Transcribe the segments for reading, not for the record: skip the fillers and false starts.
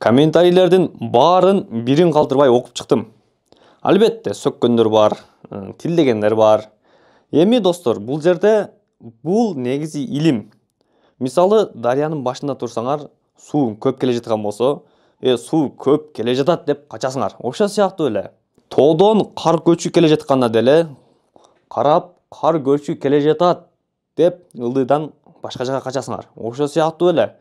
Комментарийлердин баарын бирин калтырбай окуп чыктым. Албетте сөккөндөр бар, тилдегендер бар. Эми достор, бул жерде бул негизи илим. Мисалы, дарыянын башында турсаңар, суу көп келе жаткан болсо, суу көп келе жатат деп качасыңар. Ошол сыяктуу эле. Тоодон кар көчүп келе жатканда деле карап, кар көчүп келе жатат деп ылдыйдан башка жака качасыңар. Ошол сыяктуу эле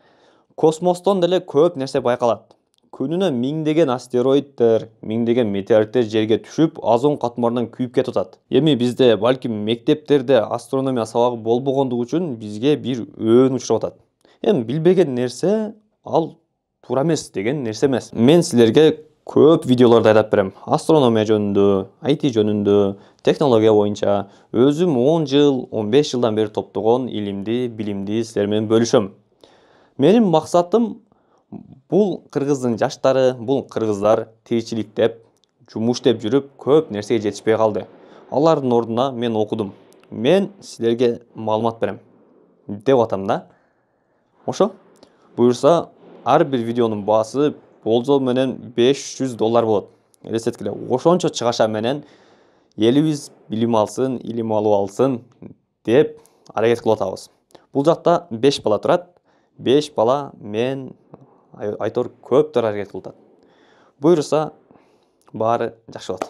космостон деле көп нерсе байкалат. Күнүнө миңдеген астероиддер, миңдеген метеориттер жерге түшүп, озон катмарынан күйүп кетип атат. Эми бизде балким мектептерде астрономия сабагы болбогондугу үчүн бизге бир өөн учурап атат. Эми билбеген нерсе ал туура эмес деген нерсе эмес. Мен силерге көп видеолорду айдап берем. Астрономия жөнүндө, IT жөнүндө, технология боюнча өзүм 10 жыл, 15 жылдан бери топтогон илимди, билимди силер менен бөлүшөм. Менин максатым бул кыргыздын жаштары, бул кыргыздар тиричиликтеп, жумуш иштеп жүрүп көп нерсеге жетишпей калды. Алардын ордуна мен окудум. Мен силерге маалымат берем деп атам да. Ошо буюрса ар бир видеонун баасы болжол менен $500 болот. Элестеткиле, ошончо чыгаша менен элибиз билим алсын, илим алып алсын деп аракет кылып атабыз. Бул жакта 5 бала турат. 5 бала мен айтор көптөр аракет кылып атат. Буюрса баары жакшы болот.